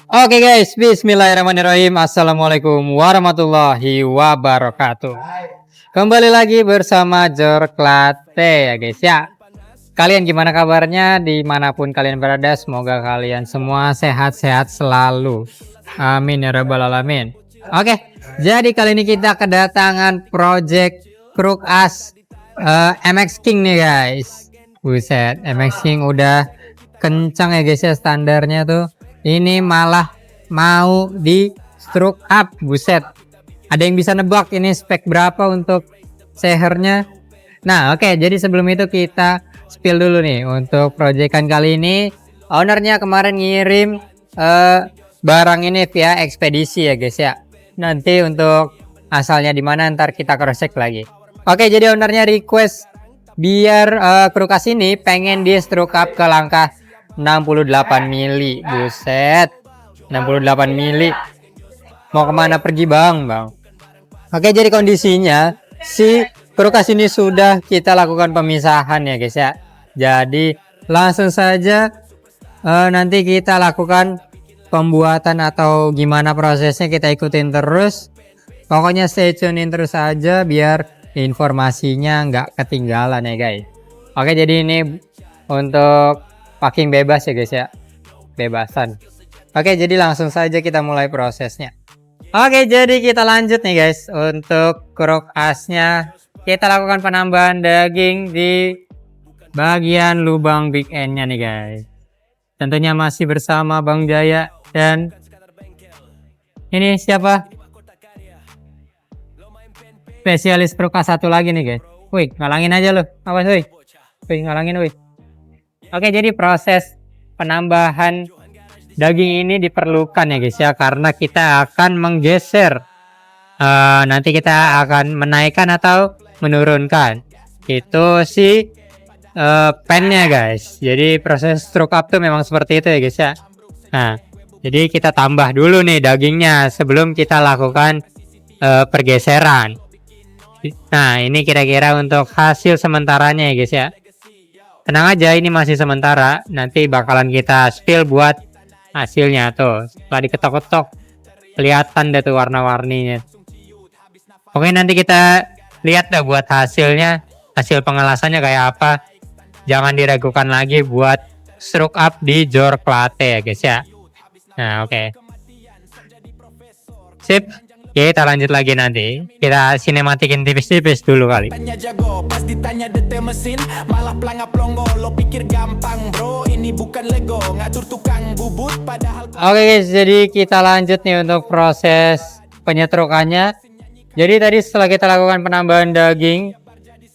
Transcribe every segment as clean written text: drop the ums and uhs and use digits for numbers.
Oke guys, bismillahirrahmanirrahim. Assalamualaikum warahmatullahi wabarakatuh. Kembali lagi bersama Jorklate ya guys ya. Kalian gimana kabarnya dimanapun kalian berada? Semoga kalian semua sehat-sehat selalu. Amin ya rabbal alamin. Oke, jadi kali ini kita kedatangan project Crook As MX King nih guys. Buset, MX King udah kencang ya guys ya standarnya tuh. Ini malah mau di stroke up, buset. Ada yang bisa nebak ini spek berapa untuk sehernya? Nah oke, jadi sebelum itu kita spill dulu nih untuk proyekan kali ini. Ownernya kemarin ngirim barang ini via ekspedisi ya guys ya. Nanti untuk asalnya di mana ntar kita cross check lagi. Oke, jadi ownernya request biar Crook As ini pengen di stroke up ke langkah 68 mili, buset, 68 mili. Mau kemana pergi bang? Oke, jadi kondisinya si Crook As ini sudah kita lakukan pemisahan ya guys ya. Jadi langsung saja nanti kita lakukan pembuatan atau gimana prosesnya kita ikutin terus. Pokoknya stay tunein terus aja biar informasinya nggak ketinggalan ya guys. Oke, jadi ini untuk packing bebas ya guys ya, bebasan. Oke, jadi langsung saja kita mulai prosesnya. Oke, jadi kita lanjut nih guys. Untuk Crook As-nya kita lakukan penambahan daging di bagian lubang big end-nya nih guys. Tentunya masih bersama Bang Jaya dan ini siapa? Spesialis Crook As satu lagi nih guys. Wih, ngalangin aja loh. Awas wih. Wih, ngalangin wih. Oke, jadi proses penambahan daging ini diperlukan ya guys ya, karena kita akan menggeser nanti kita akan menaikkan atau menurunkan itu si pennya guys. Jadi proses stroke up tuh memang seperti itu ya guys ya. Nah, jadi kita tambah dulu nih dagingnya sebelum kita lakukan pergeseran. Nah, ini kira-kira untuk hasil sementaranya ya guys ya. Tenang aja, ini masih sementara, nanti bakalan kita spill buat hasilnya tuh. Setelah diketok-ketok kelihatan deh tuh warna-warninya. Oke, nanti kita lihat deh buat hasilnya, hasil pengelasannya kayak apa. Jangan diragukan lagi buat stroke up di Jorklate ya guys ya. Nah oke, sip. Oke, kita lanjut lagi nanti. Kita sinematikin tipis-tipis dulu kali. Oke guys, jadi kita lanjut nih untuk proses penyetrukannya. Jadi tadi setelah kita lakukan penambahan daging,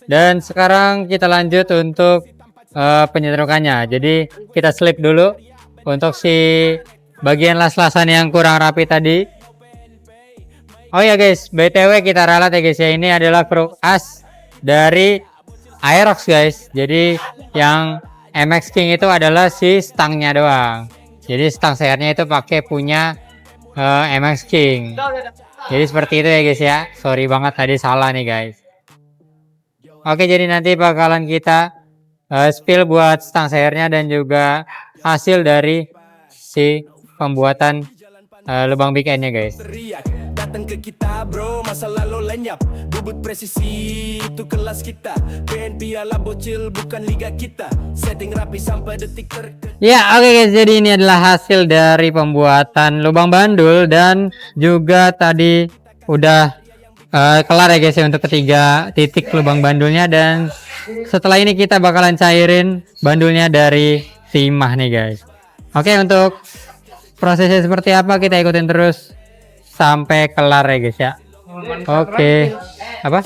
dan sekarang kita lanjut untuk penyetrukannya. Jadi kita slip dulu untuk si bagian las-lasan yang kurang rapi tadi. Oh ya guys, BTW kita ralat ya guys ya, ini adalah Crook As dari Aerox guys. Jadi yang MX King itu adalah si stangnya doang. Jadi stang sehernya itu pakai punya MX King. Jadi seperti itu ya guys ya. Sorry banget tadi salah nih guys. Oke, jadi nanti bakalan kita spill buat stang sehernya dan juga hasil dari si pembuatan lubang big end-nya guys. Datang ke kita bro, masa lalu lenyap, bubut presisi itu kelas kita, band piala bocil bukan liga kita, setting rapi sampai detik ya. Oke guys, jadi ini adalah hasil dari pembuatan lubang bandul dan juga tadi udah kelar ya guys ya untuk ketiga titik lubang bandulnya, dan setelah ini kita bakalan cairin bandulnya dari timah nih guys. Oke, untuk prosesnya seperti apa kita ikutin terus sampai kelar ya guys ya. Oke. Apa?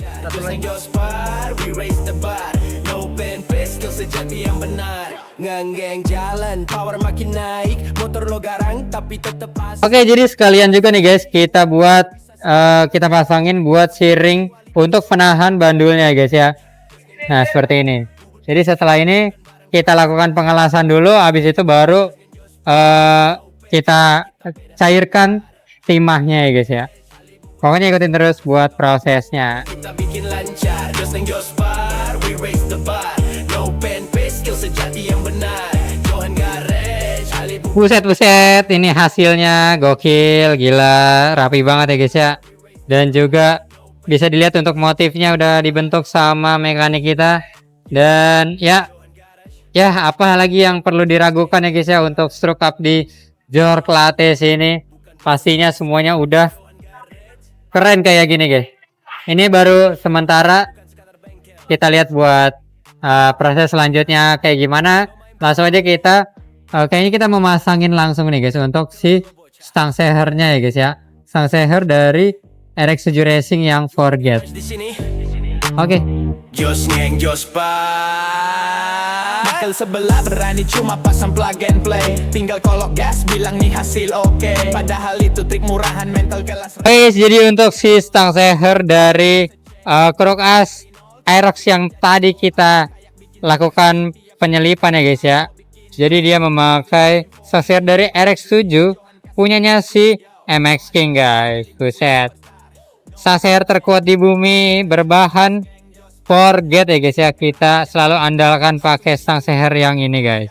Oke, jadi sekalian juga nih guys kita buat kita pasangin buat siring untuk penahan bandulnya guys ya. Nah seperti ini. Jadi setelah ini kita lakukan pengelasan dulu, habis itu baru kita cairkan timahnya ya guys ya. Pokoknya ikutin terus buat prosesnya. Kita bikin lancar, skill sejati yang benar. Johan Garage, Buset, ini hasilnya gokil, gila, rapi banget ya guys ya. Dan juga bisa dilihat untuk motifnya udah dibentuk sama mekanik kita. Dan ya apa lagi yang perlu diragukan ya guys ya untuk stroke up di Jor Clate sini. Pastinya semuanya udah keren kayak gini guys. Ini baru sementara, kita lihat buat proses selanjutnya kayak gimana. Langsung aja kita kayaknya kita memasangin langsung nih guys untuk si stang sehernya ya guys ya. Stang seher dari RX7 Racing yang Forget. Oke. Jos ngeng jos bakal sebelah berani cuma pasang plug and play. Tinggal kolok gas bilang nih hasil oke. Padahal itu trik murahan mental kelas. Jadi untuk si stang seher dari Krokas Aerox yang tadi kita lakukan penyelipan ya guys ya. Jadi dia memakai stang seher dari RX7 punyanya si MX King guys. Buset. Stang seher terkuat di bumi berbahan Forget ya guys ya. Kita selalu andalkan pakai stang seher yang ini guys.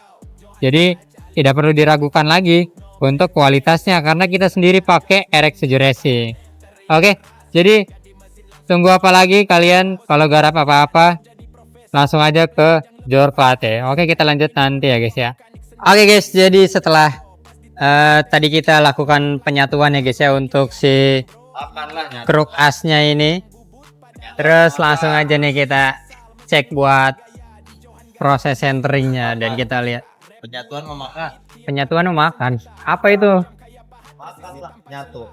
Jadi tidak perlu diragukan lagi untuk kualitasnya karena kita sendiri pakai RX7 Racing. Oke, jadi tunggu apa lagi kalian? Kalau garap apa-apa langsung aja ke Jor Clate. Oke, kita lanjut nanti ya guys ya. Oke guys, jadi setelah tadi kita lakukan penyatuan ya guys ya untuk si kruk asnya ini, terus langsung aja nih kita cek buat proses centeringnya dan kita lihat penyatuan memakan apa itu? Nyatu.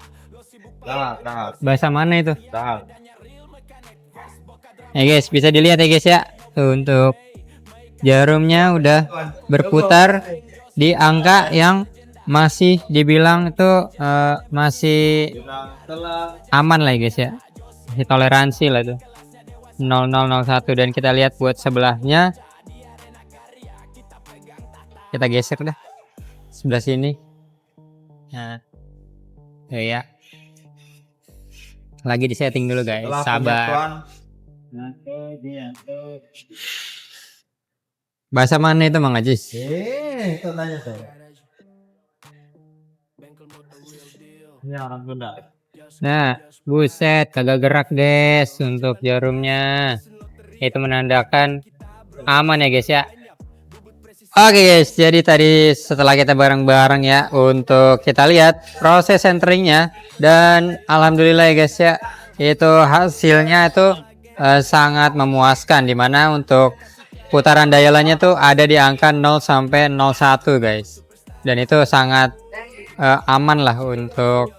Bahasa mana itu? Ya guys, bisa dilihat ya guys ya. Tuh, untuk jarumnya udah berputar di angka yang masih dibilang itu masih aman lah ya guys ya. Masih toleransi lah tuh. 0001 dan kita lihat buat sebelahnya. Kita geser dah. Sebelah sini. Nah. Ya. Lagi di setting dulu guys. Sabar. Bahasa mana itu Mang Ajis? Itu nanya saya. Ini orang Sunda. Nah, buset, kagak gerak guys untuk jarumnya. Itu menandakan aman ya guys ya. Oke guys, jadi tadi setelah kita bareng-bareng ya untuk kita lihat proses centeringnya dan alhamdulillah ya guys ya, itu hasilnya itu sangat memuaskan, dimana untuk putaran dialannya tuh ada di angka 0 sampai 01 guys, dan itu sangat aman lah untuk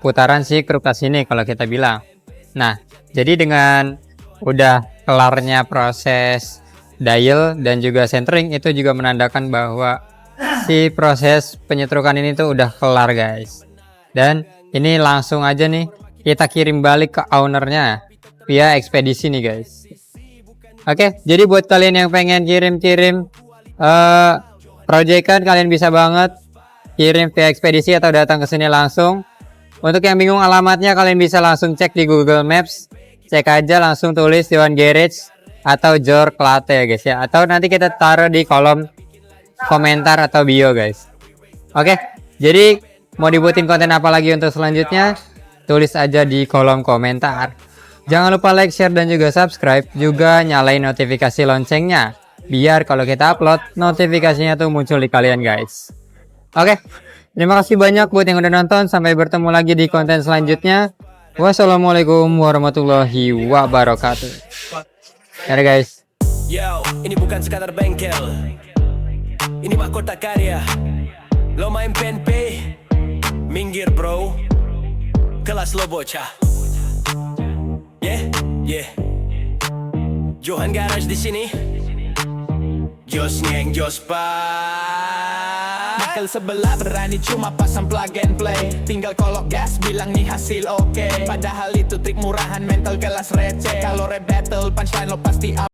putaran si Krokas ini kalau kita bilang. Nah, jadi dengan udah kelarnya proses dial dan juga centering, itu juga menandakan bahwa si proses penyetrukan ini tuh udah kelar guys. Dan ini langsung aja nih kita kirim balik ke ownernya via ekspedisi nih guys. Oke, jadi buat kalian yang pengen kirim-kirim proyekan, kalian bisa banget kirim via ekspedisi atau datang ke sini langsung. Untuk yang bingung alamatnya, kalian bisa langsung cek di Google Maps. Cek aja, langsung tulis Dewan Garage atau Jor Clate ya guys ya. Atau nanti kita taruh di kolom komentar atau bio guys. Oke, jadi mau dibuatin konten apa lagi untuk selanjutnya? Tulis aja di kolom komentar. Jangan lupa like, share, dan juga subscribe. Juga nyalain notifikasi loncengnya, biar kalau kita upload, notifikasinya tuh muncul di kalian guys. Oke, terima kasih banyak buat yang udah nonton. Sampai bertemu lagi di konten selanjutnya. Wassalamualaikum warahmatullahi wabarakatuh. Ya guys. Yo, ini bukan sekadar bengkel. Ini mahkota karya. Lo main PNP, minggir bro. Kelas lo bocah. Yeah. Johan Garage di sini. Jos ngeng jos bakal sebelah berani cuma pasang plug and play. Tinggal kolok gas bilang nih hasil oke. Padahal itu trik murahan mental kelas receh. Kalau rap battle punchline lo pasti